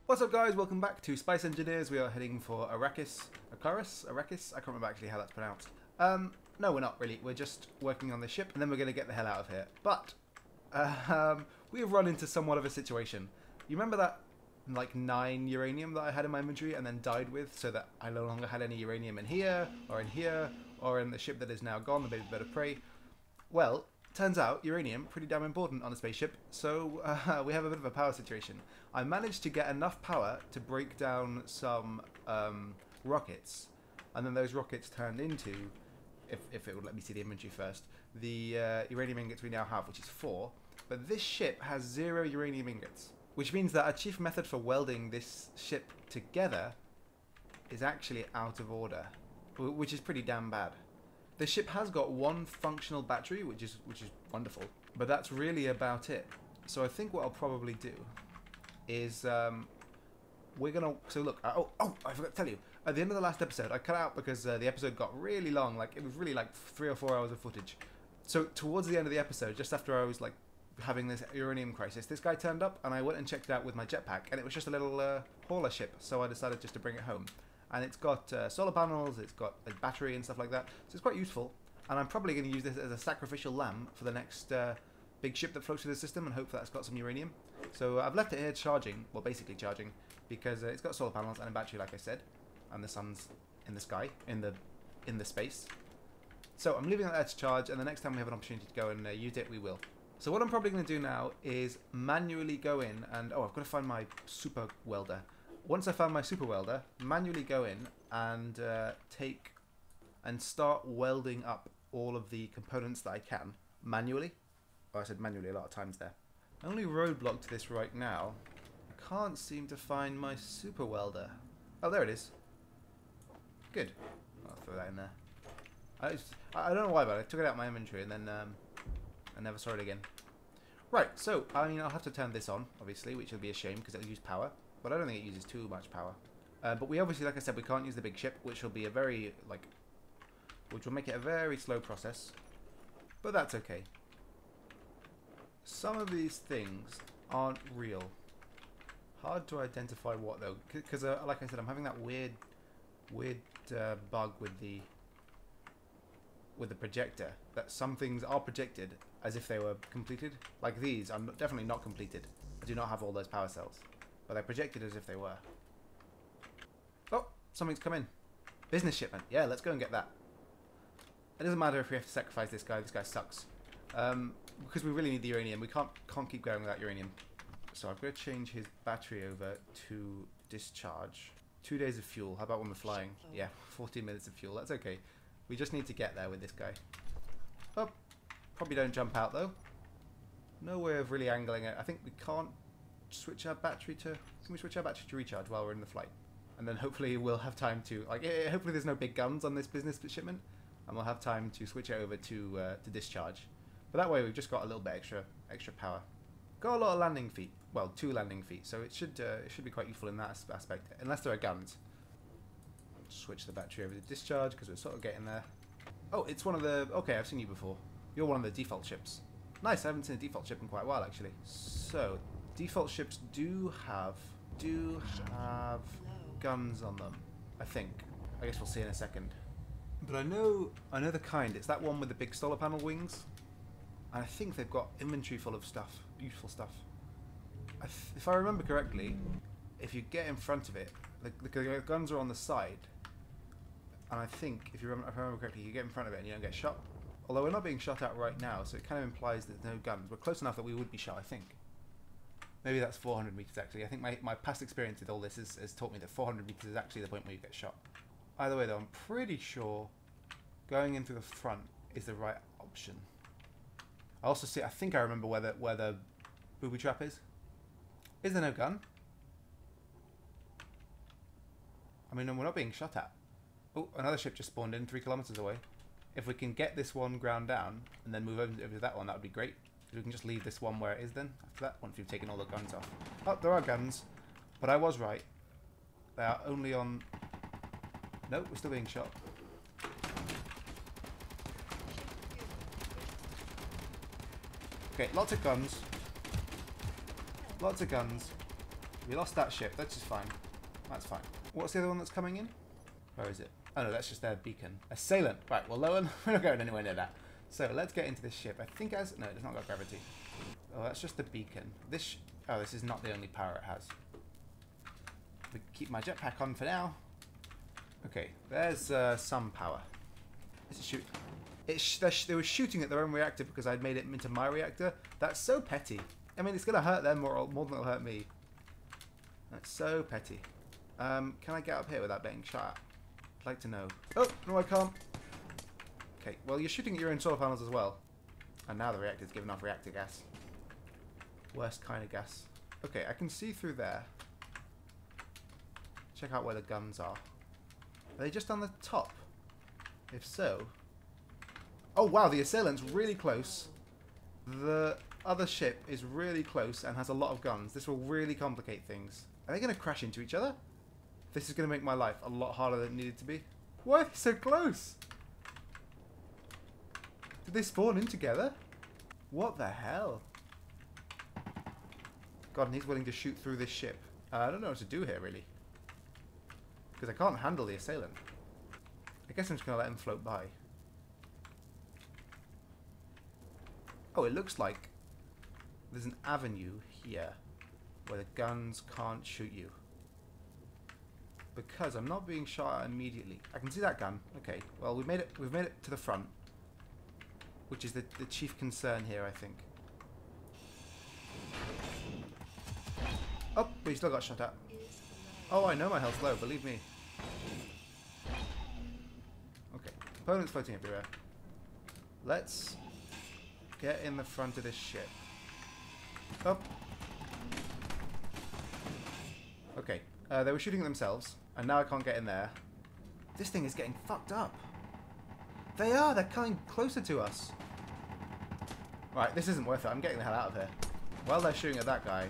What's up guys, welcome back to Spice Engineers. We are heading for Arrakis. Arrakis? I can't remember actually how that's pronounced. No we're not really, we're just working on the ship and then we're going to get the hell out of here. But, we've run into somewhat of a situation. You remember that like 9 uranium that I had in my inventory and then died with so that I no longer had any uranium in here, or in the ship that is now gone, the Baby Bird of Prey? Well, turns out uranium, pretty damn important on a spaceship, so we have a bit of a power situation. I managed to get enough power to break down some rockets, and then those rockets turned into, if it would let me see the imagery first, the uranium ingots we now have, which is 4. But this ship has 0 uranium ingots, which means that our chief method for welding this ship together is actually out of order, which is pretty damn bad. The ship has got 1 functional battery, which is wonderful, but that's really about it. So I think what I'll probably do is we're gonna. So look, I forgot to tell you. At the end of the last episode, I cut out because the episode got really long. Like it was really like 3 or 4 hours of footage. So towards the end of the episode, just after I was like having this uranium crisis, this guy turned up, and I went and checked it out with my jetpack, and it was just a little hauler ship. So I decided just to bring it home. And it's got solar panels, it's got a battery and stuff like that, so it's quite useful. And I'm probably going to use this as a sacrificial lamb for the next big ship that floats through the system, and hope that's got some uranium. So I've left it here charging, well basically charging, because it's got solar panels and a battery like I said, and the sun's in the sky, in the space. So I'm leaving it there to charge, and the next time we have an opportunity to go and use it, we will. So what I'm probably going to do now is manually go in and, I've got to find my super welder. Once I found my super welder, manually go in and take and start welding up all of the components that I can manually. Oh, I said manually a lot of times there. Only roadblock to this right now. I can't seem to find my super welder. Oh, there it is. Good. I'll throw that in there. I don't know why, but I took it out of my inventory and then I never saw it again. Right, so I mean I'll have to turn this on, obviously, which will be a shame because it'll use power. But I don't think it uses too much power. But we obviously, like I said, we can't use the big ship, which will be a very, which will make it a very slow process. But that's okay. Some of these things aren't real. Hard to identify what though, because like I said, I'm having that weird bug with the projector. That some things are projected as if they were completed. Like these, I'm definitely not completed. I do not have all those power cells. But they're projected as if they were. Oh, something's come in. Business shipment. Yeah, let's go and get that. It doesn't matter if we have to sacrifice this guy. This guy sucks. Because we really need the uranium. We can't keep going without uranium. So I've got to change his battery over to discharge. 2 days of fuel. How about when we're flying? Yeah, 14 minutes of fuel. That's okay. We just need to get there with this guy. Oh, probably don't jump out though. No way of really angling it. I think we can't switch our battery to... Can we switch our battery to recharge while we're in the flight? And then hopefully we'll have time to... hopefully there's no big guns on this business shipment. And we'll have time to switch it over to discharge. But that way we've just got a little bit extra power. Got a lot of landing feet. Well, 2 landing feet. So it should be quite useful in that aspect. Unless there are guns. Switch the battery over to discharge because we're sort of getting there. Oh, it's one of the... Okay, I've seen you before. You're one of the default ships. Nice, I haven't seen a default ship in quite a while actually. So... Default ships do have guns on them, I think. I guess we'll see in a second. But I know the kind. It's that one with the big solar panel wings. And I think they've got inventory full of stuff, useful stuff. If I remember correctly, if you get in front of it, the guns are on the side. And I think, if I remember correctly, you get in front of it and you don't get shot. Although we're not being shot at right now, so it kind of implies that there's no guns. We're close enough that we would be shot, I think. Maybe that's 400 meters actually. I think my past experience with all this has taught me that 400 meters is actually the point where you get shot. Either way though, I'm pretty sure going in through the front is the right option. I think I remember where the booby trap is. Is there no gun? I mean, we're not being shot at. Oh, another ship just spawned in 3 kilometers away. If we can get this one ground down and then move over to that one, that would be great. We can just leave this one where it is then, after that, once we've taken all the guns off. Oh, there are guns. But I was right. They are only on... No, we're still being shot. Okay, lots of guns. Lots of guns. We lost that ship. That's just fine. That's fine. What's the other one that's coming in? Where is it? Oh no, that's just their beacon. Assailant. Right, well, we're not going anywhere near that. So let's get into this ship. I think it has... No, it does not got gravity. Oh, that's just the beacon. Oh, this is not the only power it has. We keep my jetpack on for now. Okay, there's some power. Is it shoot? They were shooting at their own reactor because I'd made it into my reactor. That's so petty. I mean, it's going to hurt them more than it'll hurt me. That's so petty. Can I get up here without being shot at? I'd like to know. Oh, no I can't. Okay, well you're shooting at your own solar panels as well. And now the reactor's giving off reactor gas. Worst kind of gas. Okay, I can see through there. Check out where the guns are. Are they just on the top? If so... Oh wow, the assailant's really close. The other ship is really close and has a lot of guns. This will really complicate things. Are they going to crash into each other? This is going to make my life a lot harder than it needed to be. Why are they so close? Did they spawn in together? What the hell? God, and he's willing to shoot through this ship. I don't know what to do here, really. Because I can't handle the assailant. I guess I'm just going to let him float by. Oh, it looks like there's an avenue here where the guns can't shoot you. Because I'm not being shot at immediately. I can see that gun. Okay, well we've made it to the front. Which is the chief concern here, I think. Oh, but he still got shot at. Oh, I know my health's low, believe me. Okay, components floating everywhere. Let's get in the front of this ship. Up. Okay, they were shooting themselves, and now I can't get in there. This thing is getting fucked up. They are, they're coming closer to us. Right, this isn't worth it. I'm getting the hell out of here. While they're shooting at that guy,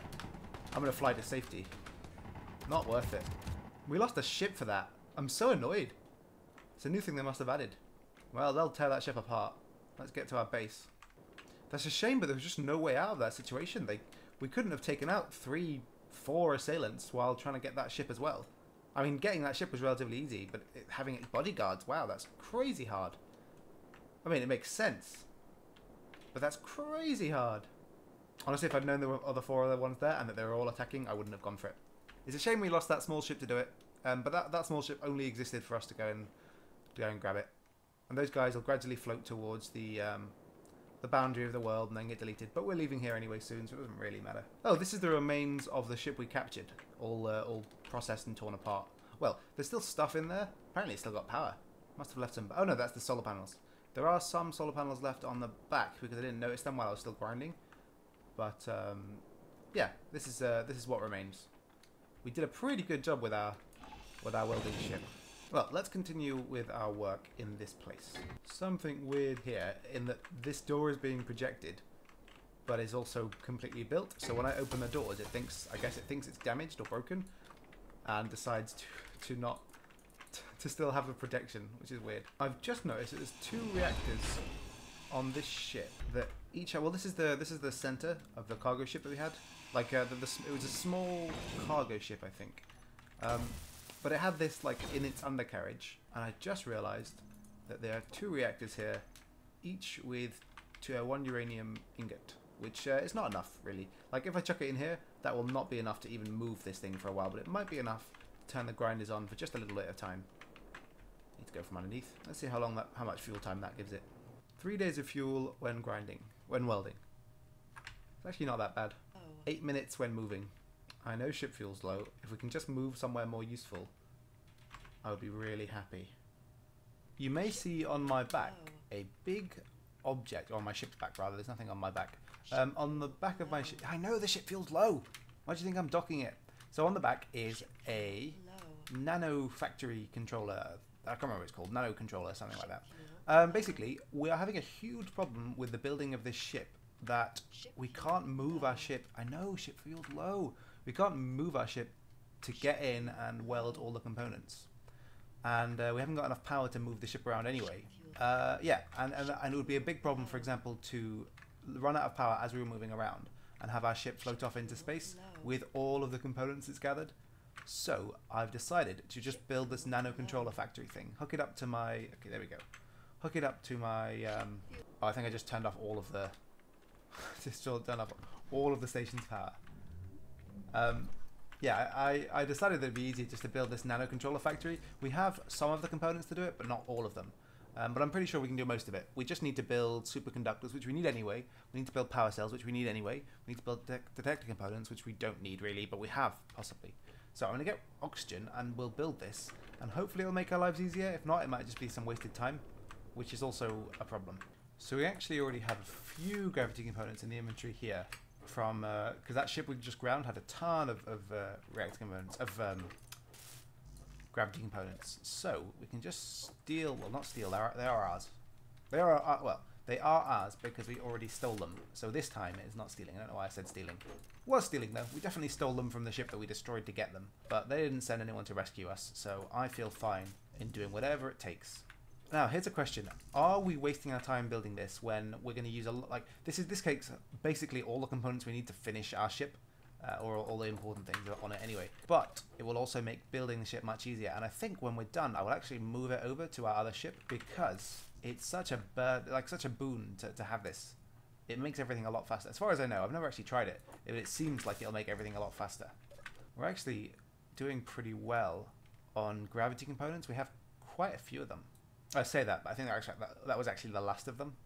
I'm going to fly to safety. Not worth it. We lost a ship for that. I'm so annoyed. It's a new thing they must have added. Well, they'll tear that ship apart. Let's get to our base. That's a shame, but there was just no way out of that situation. We couldn't have taken out 3-4 assailants while trying to get that ship as well. I mean, getting that ship was relatively easy, but having its bodyguards, wow, that's crazy hard. I mean, it makes sense, but that's crazy hard. Honestly, if I'd known there were four other ones there and that they were all attacking, I wouldn't have gone for it. It's a shame we lost that small ship to do it, but that small ship only existed for us to go and grab it. And those guys will gradually float towards the boundary of the world and then get deleted. But we're leaving here anyway soon, so it doesn't really matter. Oh, this is the remains of the ship we captured, all processed and torn apart. Well, there's still stuff in there. Apparently it's still got power. Must have left some... Oh no, that's the solar panels. There are some solar panels left on the back because I didn't notice them while I was still grinding. But yeah, this is what remains. We did a pretty good job with our welding ship. Well, let's continue with our work in this place. Something weird here in that this door is being projected, but is also completely built. So when I open the doors, I guess it thinks it's damaged or broken, and decides to still have the protection, which is weird. I've just noticed that there's 2 reactors on this ship that each have, well, this is the center of the cargo ship that we had. Like it was a small cargo ship, I think. But it had this like in its undercarriage, and I just realized that there are 2 reactors here, each with 1 uranium ingot, which is not enough really. Like if I chuck it in here, that will not be enough to even move this thing for a while, but it might be enough to turn the grinders on for just a little bit of time. Need to go from underneath. Let's see how much fuel time that gives it. 3 days of fuel when welding. It's actually not that bad. 8 minutes when moving. I know ship fuel's low. If we can just move somewhere more useful, I would be really happy. You may see on my back a big object, or on my ship's back rather, there's nothing on my back. On the back of my ship, I know the ship fuel's low! Why do you think I'm docking it? So on the back is a nano factory controller. I can't remember what it's called, nano controller, something like that. Basically, we are having a huge problem with the building of this ship, that we can't move our ship. I know ship fuel's low. We can't move our ship to get in and weld all the components, and we haven't got enough power to move the ship around anyway. Yeah, and it would be a big problem, for example, to run out of power as we were moving around, and have our ship float off into space with all of the components it's gathered. So I've decided to just build this nano controller factory thing. Hook it up to my... Okay, there we go. Hook it up to my... Oh, I think I just turned off all of the... just turned off all of the station's power. Yeah, I decided that it'd be easier just to build this nano controller factory. We have some of the components to do it, but not all of them. But I'm pretty sure we can do most of it. We just need to build superconductors, which we need anyway. We need to build power cells, which we need anyway. We need to build detector components, which we don't need really, but we have possibly. So I'm going to get oxygen and we'll build this. And hopefully it'll make our lives easier. If not, it might just be some wasted time, which is also a problem. So we actually already have a few gravity components in the inventory here. From because that ship we just ground had a ton of reactor components, of gravity components. So we can just steal, well not steal, they are ours. They are, well, they are ours because we already stole them. So this time it is not stealing. I don't know why I said stealing. Was stealing though. We definitely stole them from the ship that we destroyed to get them. But they didn't send anyone to rescue us, so I feel fine in doing whatever it takes. Now, here's a question. Are we wasting our time building this when we're going to use a lot, like, this takes basically all the components we need to finish our ship, or all the important things on it anyway. But it will also make building the ship much easier. And I think when we're done, I will actually move it over to our other ship because it's such a boon to have this. It makes everything a lot faster. As far as I know, I've never actually tried it. It seems like it'll make everything a lot faster. We're actually doing pretty well on gravity components. We have quite a few of them. I say that, but I think that was actually the last of them.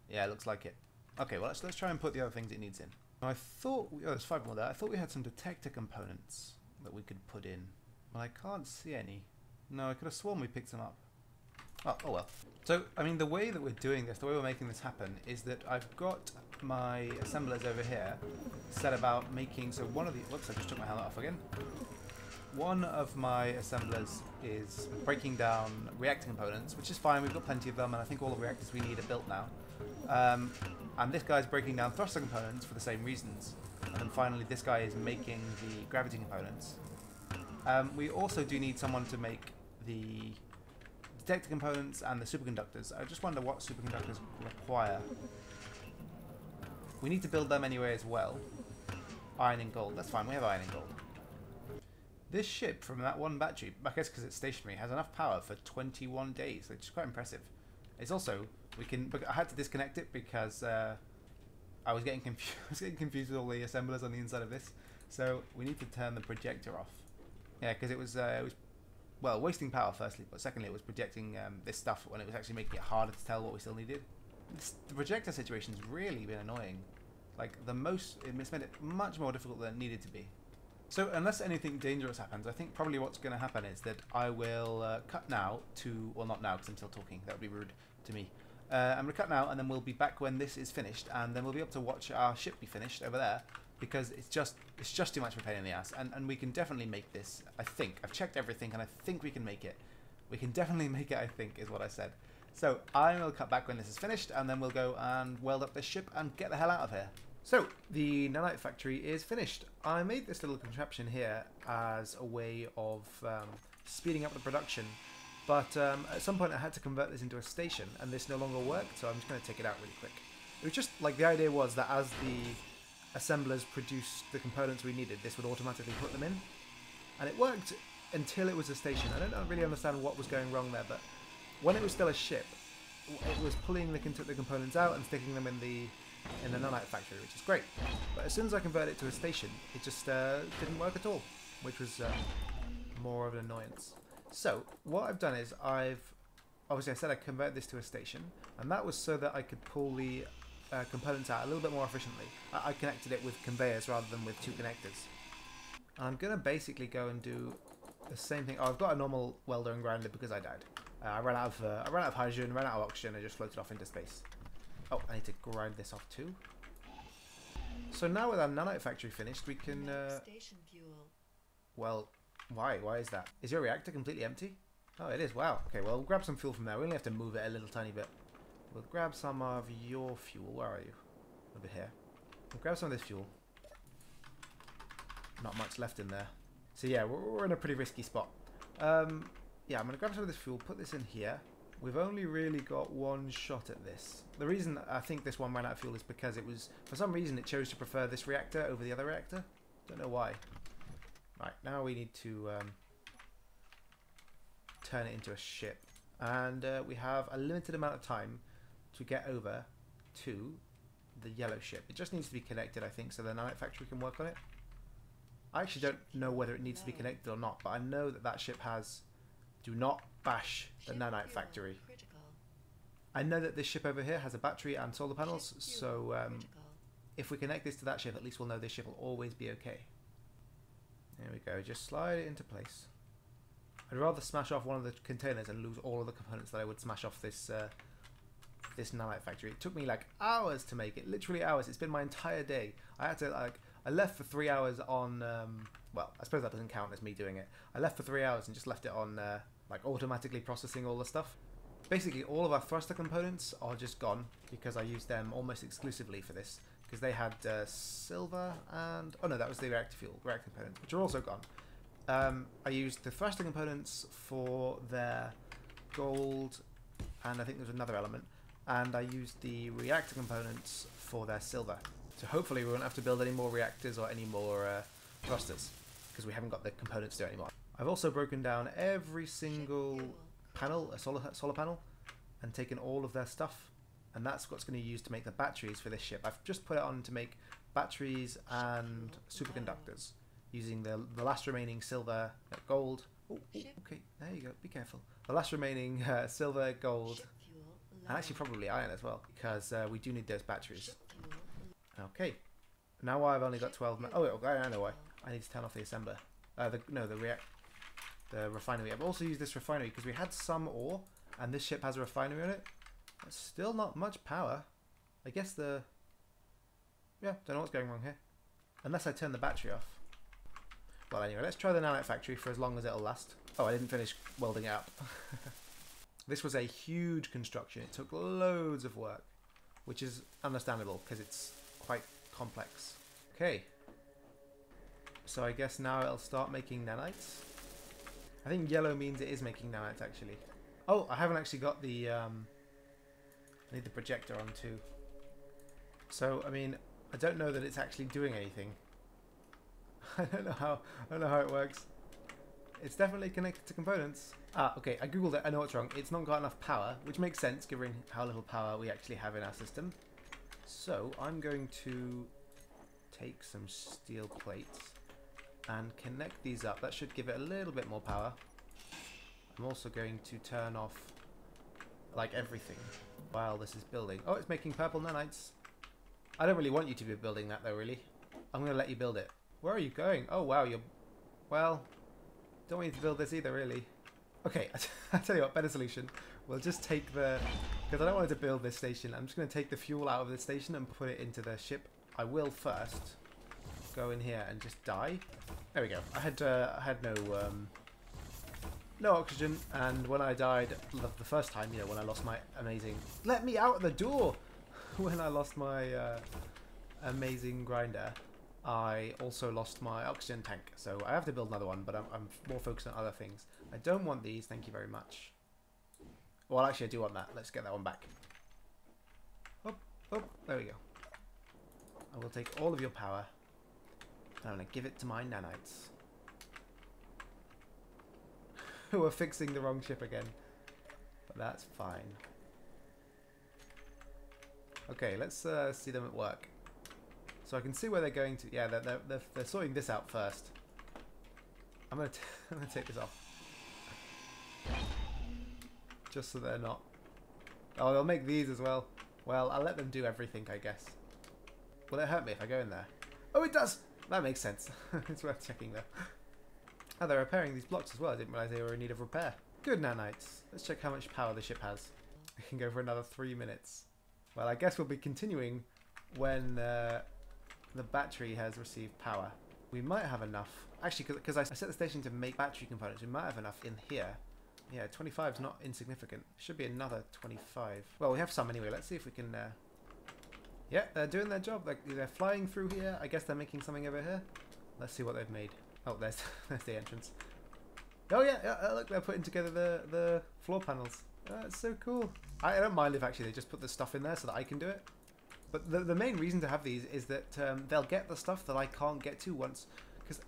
Yeah, it looks like it. Okay, well let's try and put the other things it needs in. I thought there's 5 more there. I thought we had some detector components that we could put in, but I can't see any. No, I could have sworn we picked them up. Oh well. So I mean, the way that we're doing this, the way we're making this happen, is that I've got my assemblers over here set about making. So one of the whoops, I just took my helmet off again. One of my assemblers is breaking down reactor components, which is fine, we've got plenty of them, and I think all the reactors we need are built now. And this guy's breaking down thruster components for the same reasons. And then finally this guy is making the gravity components. We also do need someone to make the detector components and the superconductors. I just wonder what superconductors require. We need to build them anyway as well. Iron and gold, that's fine, we have iron and gold. This ship from that one battery, I guess because it's stationary, has enough power for 21 days, which is quite impressive. It's also, I had to disconnect it because I was getting confused with all the assemblers on the inside of this. So we need to turn the projector off. Yeah, because it was well, wasting power firstly, but secondly it was projecting this stuff when it was actually making it harder to tell what we still needed. The projector situation's really been annoying. Like it's made it much more difficult than it needed to be. So unless anything dangerous happens, I think probably what's going to happen is that I will cut now to, well not now because I'm still talking, that would be rude to me. I'm going to cut now and then we'll be back when this is finished, and then we'll be able to watch our ship be finished over there, because it's just too much of a pain in the ass, and we can definitely make this, I think. I've checked everything and I think we can make it. We can definitely make it, I think, is what I said. So I will cut back when this is finished, and then we'll go and weld up this ship and get the hell out of here. So, the nanite factory is finished. I made this little contraption here as a way of speeding up the production, but at some point I had to convert this into a station, and this no longer worked, so I'm just going to take it out really quick. It was just, like, the idea was that as the assemblers produced the components we needed, this would automatically put them in, and it worked until it was a station. I don't really understand what was going wrong there, but when it was still a ship, it was pulling the components out and sticking them in the nanite factory, which is great. But as soon as I converted it to a station, it just didn't work at all, which was more of an annoyance. So what I've done is obviously I said I converted this to a station, and that was so that I could pull the components out a little bit more efficiently. I connected it with conveyors rather than with 2 connectors. And I'm going to basically go and do the same thing. Oh, I've got a normal welder and grinder because I died. I ran out of hydrogen, ran out of oxygen, and just floated off into space. Oh, I need to grind this off too. So now with our nanite factory finished, we can... Station fuel. Well, why? Why is that? Is your reactor completely empty? Oh, it is. Wow. Okay, well, we'll grab some fuel from there. We only have to move it a little tiny bit. We'll grab some of your fuel. Where are you? Over here. We'll grab some of this fuel. Not much left in there. So yeah, we're in a pretty risky spot. Yeah, I'm going to grab some of this fuel, put this in here. We've only really got one shot at this. The reason I think this one ran out of fuel is because it was, for some reason, it chose to prefer this reactor over the other reactor. Don't know why. Right, now we need to turn it into a ship. And we have a limited amount of time to get over to the yellow ship. It just needs to be connected, I think, so the nanite factory can work on it. I actually don't know whether it needs to be connected or not, but I know that that ship has do not bash the nanite factory. I know that this ship over here has a battery and solar panels, so if we connect this to that ship, at least we'll know this ship will always be okay. There we go, just slide it into place. I'd rather smash off one of the containers and lose all of the components that I would smash off this this nanite factory. It took me like hours to make it, literally hours. It's been my entire day. I had to I left for 3 hours on well, I suppose that doesn't count as me doing it. I left for 3 hours and just left it on like automatically processing all the stuff. Basically all of our thruster components are just gone because I used them almost exclusively for this, because they had silver and, oh no, that was the reactor components, which are also gone. I used the thruster components for their gold, and I think there's another element, and I used the reactor components for their silver. So hopefully we won't have to build any more reactors or any more thrusters, because we haven't got the components to do it anymore. I've also broken down every single panel, a solar panel, and taken all of their stuff, and that's what's going to use to make the batteries for this ship. I've just put it on to make batteries and superconductors using the last remaining silver, gold. Oh, okay, there you go, be careful. The last remaining silver, gold, and actually probably iron as well, because we do need those batteries. Okay, now I've only got 12 oh, I know why. I need to turn off the assembler. The refinery. I've also used this refinery because we had some ore, and this ship has a refinery on it. It's still not much power. I guess yeah, don't know what's going wrong here. Unless I turn the battery off. Well, anyway, let's try the nanite factory for as long as it'll last. Oh, I didn't finish welding it up. This was a huge construction. It took loads of work, which is understandable because it's quite complex. Okay. So I guess now it'll start making nanites. I think yellow means it is making nanites, actually. Oh, I haven't actually got the... I need the projector on too. So, I mean, I don't know that it's actually doing anything. I don't know how it works. It's definitely connected to components. Ah, okay, I googled it, I know what's wrong. It's not got enough power, which makes sense given how little power we actually have in our system. So, I'm going to take some steel plates and connect these up. That should give it a little bit more power. I'm also going to turn off like everything while this is building. Oh, it's making purple nanites. I don't really want you to be building that though, really. I'm going to let you build it. Where are you going? Oh wow, you're... Well, don't want you to build this either, really. Okay, I'll tell you what, better solution. We'll just take the... Because I don't want to build this station. I'm just going to take the fuel out of this station and put it into the ship. I will first go in here and just die. There we go. I had no oxygen, and when I died the first time, you know, when I lost my amazing... Let me out the door! When I lost my amazing grinder, I also lost my oxygen tank. So I have to build another one, but I'm more focused on other things. I don't want these, thank you very much. Well, actually I do want that. Let's get that one back. Oh, there we go. I will take all of your power. I'm going to give it to my nanites. We're fixing the wrong ship again. But that's fine. Okay, let's see them at work. So I can see where they're going to. Yeah, they're sorting this out first. I'm gonna take this off. Just so they're not... Oh, they'll make these as well. Well, I'll let them do everything, I guess. Will it hurt me if I go in there? Oh, it does! That makes sense. It's worth checking though. Oh, they're repairing these blocks as well. I didn't realise they were in need of repair. Good nanites. Let's check how much power the ship has. I can go for another 3 minutes. Well, I guess we'll be continuing when the battery has received power. We might have enough. Actually, because I set the station to make battery components, we might have enough in here. Yeah, 25 is not insignificant. Should be another 25. Well, we have some anyway. Let's see if we can... Yeah, they're doing their job. They're flying through here. I guess they're making something over here. Let's see what they've made. Oh, there's the entrance. Oh yeah, look, they're putting together the floor panels. That's so cool. I don't mind if actually they just put the stuff in there so that I can do it. But the main reason to have these is that they'll get the stuff that I can't get to once. Because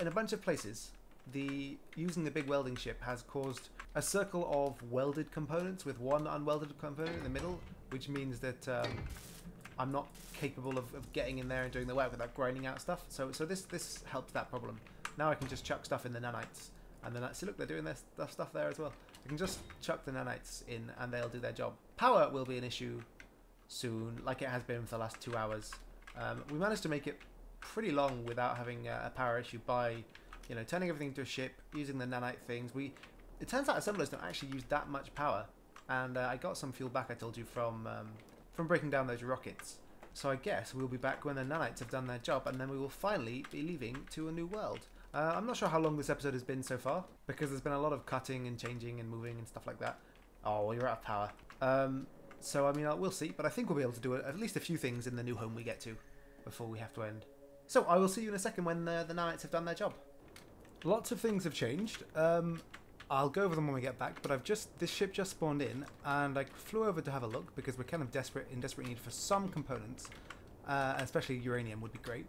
in a bunch of places, using the big welding ship has caused a circle of welded components with one unwelded component in the middle, which means that I'm not capable of getting in there and doing the work without grinding out stuff. So this helps that problem. Now I can just chuck stuff in the nanites, and then see, look, they're doing their stuff there as well. I can just chuck the nanites in and they'll do their job. Power will be an issue soon, like it has been for the last 2 hours. We managed to make it pretty long without having a power issue by, you know, turning everything into a ship, using the nanite things. It turns out assemblers don't actually use that much power, and I got some fuel back, I told you, from breaking down those rockets. So I guess we'll be back when the nanites have done their job, and then we will finally be leaving to a new world. I'm not sure how long this episode has been so far, because there's been a lot of cutting and changing and moving and stuff like that. Oh, well, you're out of power. So, I mean, we'll see, but I think we'll be able to do at least a few things in the new home we get to before we have to end. So, I will see you in a second when the nanites have done their job. Lots of things have changed. I'll go over them when we get back, but this ship just spawned in, and I flew over to have a look because we're kind of in desperate need for some components, especially uranium would be great.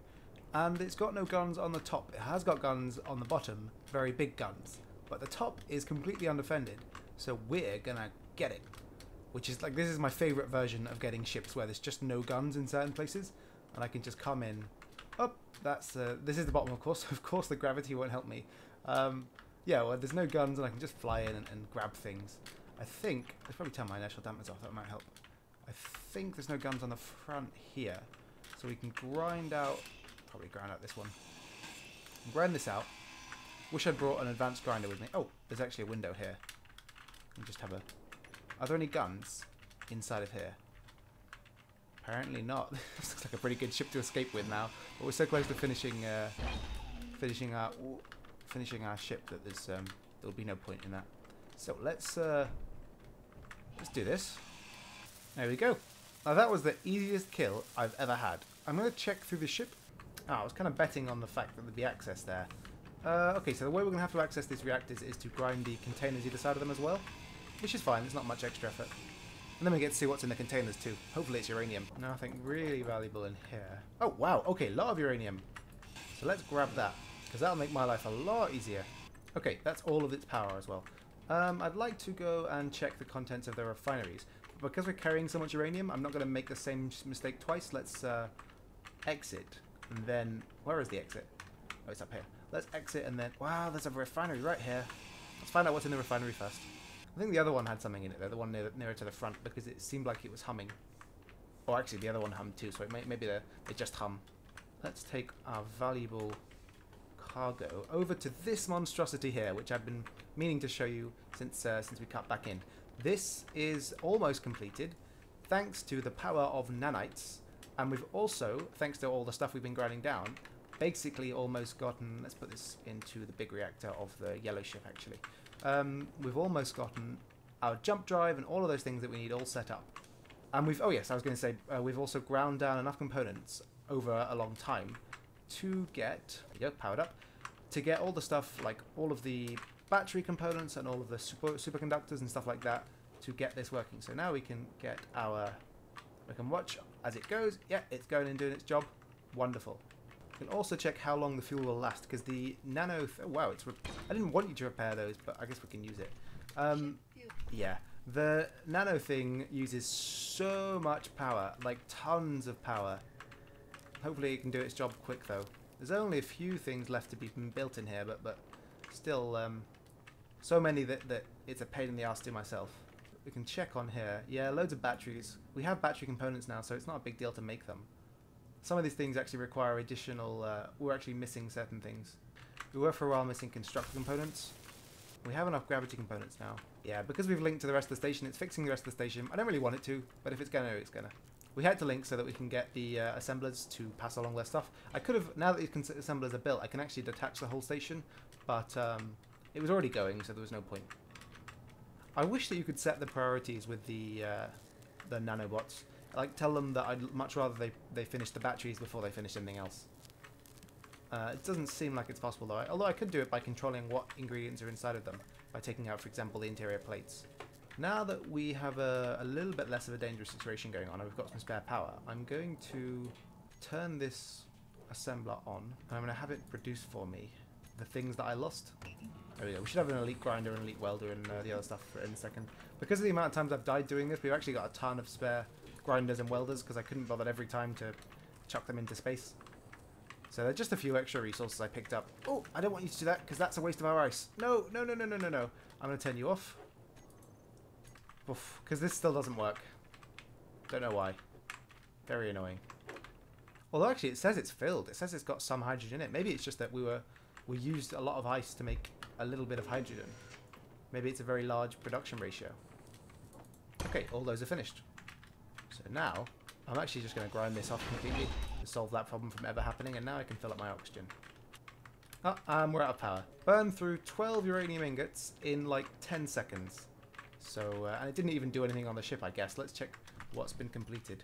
And it's got no guns on the top. It has got guns on the bottom, very big guns, but the top is completely undefended, so we're gonna get it. Which is like, this is my favourite version of getting ships where there's just no guns in certain places, and I can just come in. Oh, this is the bottom, of course. Of course, the gravity won't help me. Yeah, well, there's no guns, and I can just fly in and grab things. I think let's probably turn my inertial dampers off. That might help. I think there's no guns on the front here, so we can grind out. Probably grind out this one. Grind this out. Wish I'd brought an advanced grinder with me. Oh, there's actually a window here. And just have a. Are there any guns inside of here? Apparently not. This looks like a pretty good ship to escape with now. But we're so close to finishing our ship that there'll be no point in that. So let's do this. There we go. Now that was the easiest kill I've ever had. I'm going to check through the ship. I was kind of betting on the fact that there'd be access there. Okay, so the way we're going to have to access these reactors is to grind the containers either side of them as well. Which is fine, there's not much extra effort. And then we get to see what's in the containers too. Hopefully it's uranium. Nothing really valuable in here. Oh, wow, okay, a lot of uranium. So let's grab that, because that'll make my life a lot easier. Okay, that's all of its power as well. I'd like to go and check the contents of the refineries. But because we're carrying so much uranium, I'm not going to make the same mistake twice. Let's exit, and then... Where is the exit? Oh, it's up here. Let's exit, and then... Wow, there's a refinery right here. Let's find out what's in the refinery first. I think the other one had something in it there, the one nearer to the front, because it seemed like it was humming. Or actually, the other one hummed too, so maybe they just hum. Let's take our valuable cargo over to this monstrosity here, which I've been meaning to show you since we cut back in. This is almost completed, thanks to the power of nanites, and we've also, thanks to all the stuff we've been grinding down, basically almost gotten... Let's put this into the big reactor of the yellow ship, actually. We've almost gotten our jump drive and all of those things that we need all set up. And we've... Oh yes, I was going to say, we've also ground down enough components over a long time to get... There you go, powered up. To get all the stuff, like all of the battery components and all of the superconductors and stuff like that to get this working. So now we can get our... We can watch as it goes. Yeah, it's going and doing its job. Wonderful. We can also check how long the fuel will last, because the nano... wow, it's... I didn't want you to repair those, but I guess we can use it. Yeah. The nano thing uses so much power, like tons of power. Hopefully it can do its job quick, though. There's only a few things left to be built in here, but still so many that it's a pain in the ass to myself. We can check on here. Yeah, loads of batteries. We have battery components now, so it's not a big deal to make them. Some of these things actually require additional... we're actually missing certain things. We were for a while missing constructor components. We have enough gravity components now. Yeah, because we've linked to the rest of the station, it's fixing the rest of the station. I don't really want it to, but if it's gonna, it's gonna. We had to link so that we can get the assemblers to pass along their stuff. I could have, now that these assemblers are built, I can actually detach the whole station, but it was already going, so there was no point. I wish that you could set the priorities with the nanobots. Like, tell them that I'd much rather they finish the batteries before they finish anything else. It doesn't seem like it's possible though, although I could do it by controlling what ingredients are inside of them, by taking out, for example, the interior plates. Now that we have a little bit less of a dangerous situation going on and we've got some spare power, I'm going to turn this assembler on and I'm going to have it produce for me the things that I lost. There we go. We should have an elite grinder, an elite welder, and the other stuff in a second. Because of the amount of times I've died doing this, we've actually got a ton of spare grinders and welders because I couldn't bother every time to chuck them into space. So there are just a few extra resources I picked up. Oh, I don't want you to do that because that's a waste of our ice. No, no, no, no, no, no, no. I'm going to turn you off. Because this still doesn't work. Don't know why. Very annoying. Although actually it says it's filled. It says it's got some hydrogen in it. Maybe it's just that we used a lot of ice to make a little bit of hydrogen. Maybe it's a very large production ratio. Okay, all those are finished. So now I'm actually just going to grind this off completely to solve that problem from ever happening, and now I can fill up my oxygen. Oh, and we're out of power. Burn through 12 uranium ingots in like 10 seconds. So, and it didn't even do anything on the ship, I guess. Let's check what's been completed.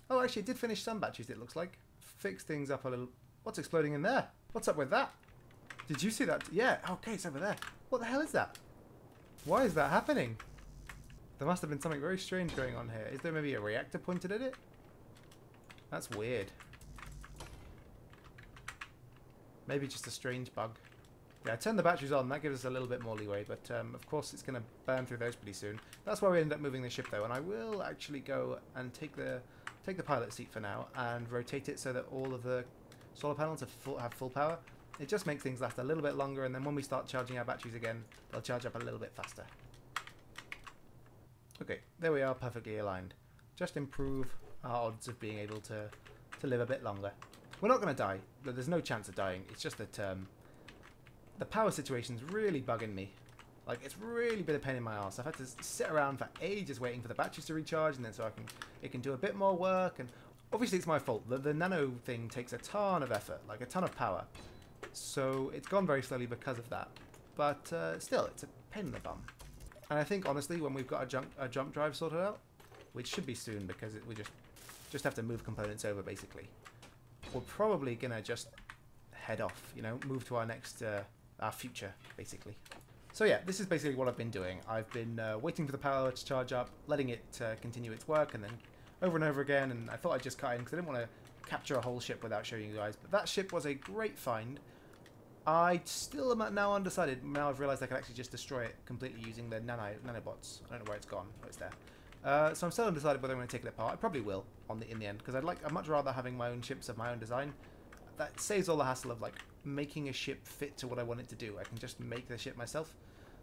Oh, actually, it did finish some batteries, it looks like. Fix things up a little. What's exploding in there? What's up with that? Did you see that? Yeah, okay, it's over there. What the hell is that? Why is that happening? There must have been something very strange going on here. Is there maybe a reactor pointed at it? That's weird. Maybe just a strange bug. Yeah, turn the batteries on. That gives us a little bit more leeway, but of course it's going to burn through those pretty soon. That's why we end up moving the ship, though, and I will actually go and take the pilot seat for now and rotate it so that all of the solar panels have full power. It just makes things last a little bit longer, and then when we start charging our batteries again, they'll charge up a little bit faster. Okay, there we are, perfectly aligned. Just improve our odds of being able to live a bit longer. We're not going to die. There's no chance of dying. It's just that the power situation's really bugging me. Like, it's really been a pain in my ass. I've had to sit around for ages waiting for the batteries to recharge, and then so it can do a bit more work. And obviously it's my fault. The nano thing takes a ton of effort, like a ton of power. So it's gone very slowly because of that. But still, it's a pain in the bum. And I think, honestly, when we've got a jump drive sorted out, which should be soon because we just have to move components over, basically, we're probably going to just head off, you know, move to our next, our future, basically. So yeah, this is basically what I've been doing. I've been waiting for the power to charge up, letting it continue its work, and then over and over again, and I thought I'd just cut in because I didn't want to capture a whole ship without showing you guys. But that ship was a great find. I still am now undecided. Now I've realised I can actually just destroy it completely using the nanobots. I don't know where it's gone. Oh, it's there. So I'm still undecided whether I'm going to take it apart. I probably will in the end, because I'd much rather having my own ships of my own design. That saves all the hassle of like making a ship fit to what I want it to do. I can just make the ship myself.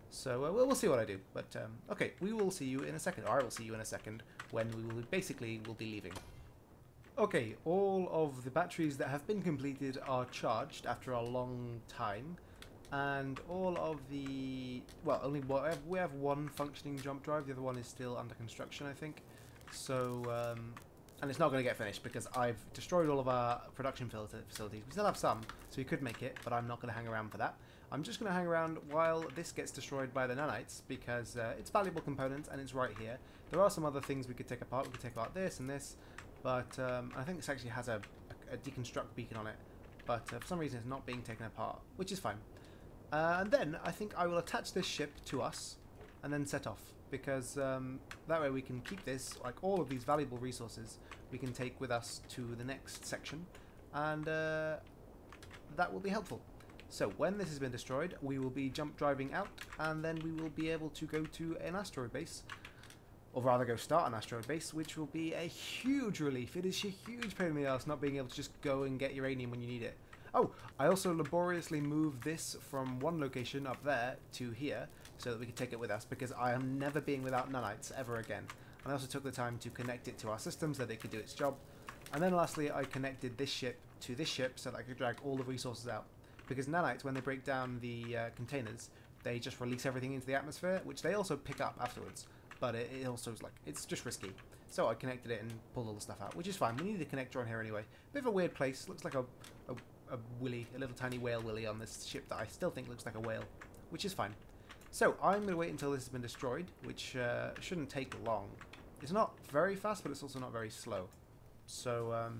So we'll see what I do. But okay, we will see you in a second. Or I will see you in a second when we will will be leaving. Okay, all of the batteries that have been completed are charged after a long time, and all of the, well, we have one functioning jump drive. The other one is still under construction, I think. So and it's not going to get finished because I've destroyed all of our production facilities. We still have some, so we could make it, but I'm not going to hang around for that. I'm just going to hang around while this gets destroyed by the nanites because it's valuable components and it's right here. There are some other things we could take apart. We could take apart this and this. But I think this actually has a deconstruct beacon on it. But for some reason it's not being taken apart, which is fine. And then I think I will attach this ship to us and then set off. Because that way we can keep this, like all of these valuable resources, we can take with us to the next section. And that will be helpful. So when this has been destroyed, we will be jump driving out. And then we will be able to go to an asteroid base. Or rather go start an asteroid base, which will be a huge relief. It is a huge pain in the ass not being able to just go and get uranium when you need it. Oh, I also laboriously moved this from one location up there to here so that we could take it with us because I am never being without nanites ever again. And I also took the time to connect it to our system so that it could do its job. And then lastly, I connected this ship to this ship so that I could drag all the resources out. Because nanites, when they break down the containers, they just release everything into the atmosphere, which they also pick up afterwards. But it also is like, it's just risky. So I connected it and pulled all the stuff out, which is fine. We need a connector on here anyway. Bit of a weird place. Looks like a willy, a little tiny whale willy on this ship that I still think looks like a whale, which is fine. So I'm going to wait until this has been destroyed, which shouldn't take long. It's not very fast, but it's also not very slow. So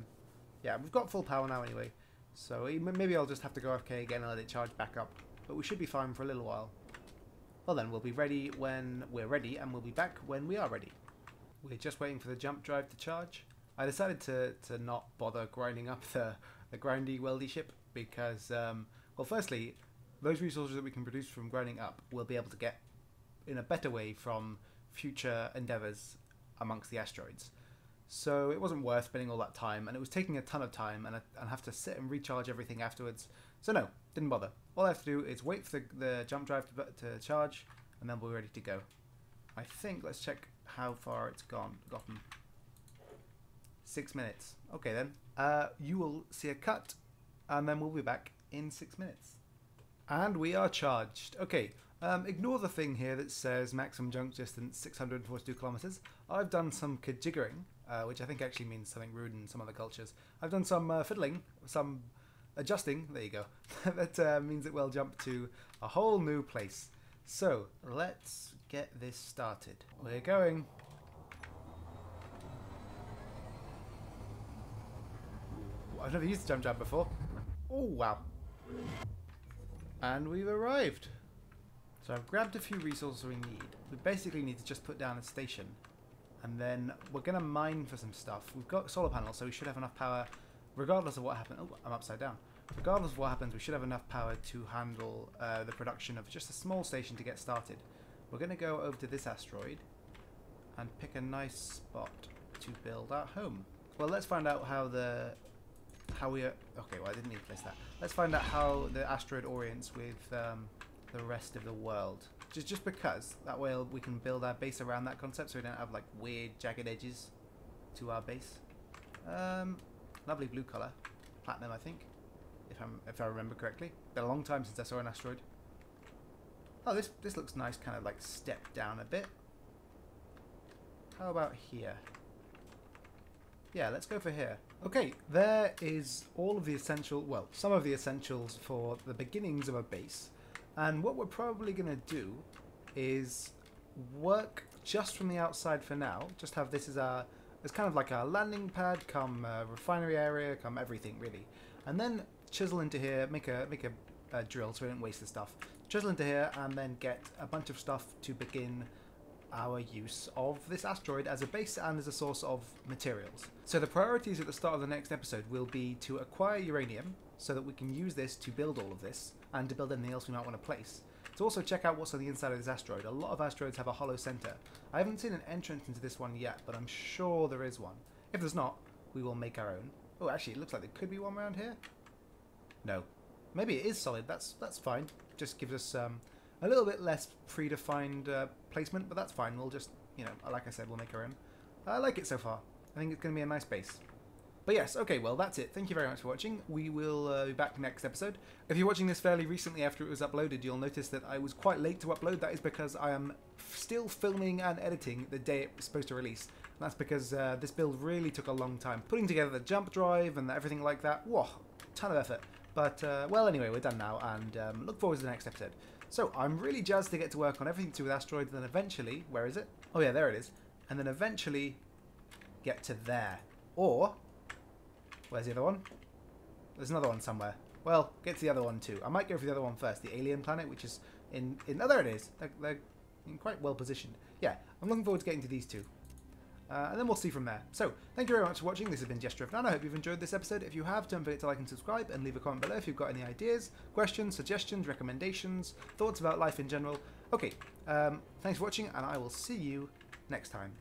yeah, we've got full power now anyway. So maybe I'll just have to go AFK again and let it charge back up. But we should be fine for a little while. Well then, we'll be ready when we're ready, and we'll be back when we are ready. We're just waiting for the jump drive to charge. I decided to not bother grinding up the grindy weldy ship because, well, firstly, those resources that we can produce from grinding up we'll be able to get in a better way from future endeavours amongst the asteroids. So it wasn't worth spending all that time, and it was taking a ton of time, and I'd have to sit and recharge everything afterwards. So no, didn't bother. All I have to do is wait for the jump drive to charge, and then we're ready to go. I think, let's check how far it's gotten. 6 minutes. Okay then. You will see a cut, and then we'll be back in 6 minutes. And we are charged. Okay, ignore the thing here that says maximum jump distance 642 kilometers. I've done some kajiggering, which I think actually means something rude in some other cultures. I've done some fiddling, some adjusting, there you go. That means it will jump to a whole new place. So, let's get this started. We're going. I've never used the jump before. Oh, wow. And we've arrived. So I've grabbed a few resources we need. We basically need to just put down a station. And then we're going to mine for some stuff. We've got solar panels, so we should have enough power regardless of what happens. Oh, I'm upside down. Regardless of what happens, we should have enough power to handle the production of just a small station to get started. We're going to go over to this asteroid and pick a nice spot to build our home. Well, let's find out how we are... Okay, well, I didn't need to place that. Let's find out how the asteroid orients with the rest of the world. Just because, that way we can build our base around that concept so we don't have, like, weird jagged edges to our base. Lovely blue colour. Platinum, I think. If I remember correctly. Been a long time since I saw an asteroid. Oh, this looks nice, kind of like stepped down a bit. How about here? Yeah, let's go for here. Okay, there is all of the essential, well, some of the essentials for the beginnings of a base. And what we're probably going to do is work just from the outside for now. Just have this as kind of like a landing pad, come refinery area, come everything really. And then chisel into here, make a drill so we don't waste the stuff. Chisel into here and then get a bunch of stuff to begin our use of this asteroid as a base and as a source of materials. So the priorities at the start of the next episode will be to acquire uranium so that we can use this to build all of this and to build anything else we might want to place. To also check out what's on the inside of this asteroid. A lot of asteroids have a hollow center. I haven't seen an entrance into this one yet, but I'm sure there is one. If there's not, we will make our own. Oh, actually, it looks like there could be one around here. No. Maybe it is solid. That's fine. Just gives us a little bit less predefined placement, but that's fine. We'll just, you know, like I said, we'll make our own. I like it so far. I think it's going to be a nice base. But yes, okay, well, that's it. Thank you very much for watching. We will be back next episode. If you're watching this fairly recently after it was uploaded, you'll notice that I was quite late to upload. That is because I am still filming and editing the day it was supposed to release. And that's because this build really took a long time. Putting together the jump drive and everything like that, whoa, ton of effort. But, well, anyway, we're done now, and look forward to the next episode. So, I'm really jazzed to get to work on everything to do with asteroids, and then eventually, where is it? Oh yeah, there it is. And then eventually get to there. Or, where's the other one? There's another one somewhere. Well, get to the other one too. I might go for the other one first, the alien planet, which is in oh, there it is. They're in quite well positioned. Yeah, I'm looking forward to getting to these two. And then we'll see from there. So, thank you very much for watching. This has been Jester of None. I hope you've enjoyed this episode. If you have, don't forget to like and subscribe, and leave a comment below if you've got any ideas, questions, suggestions, recommendations, thoughts about life in general. Okay, thanks for watching, and I will see you next time.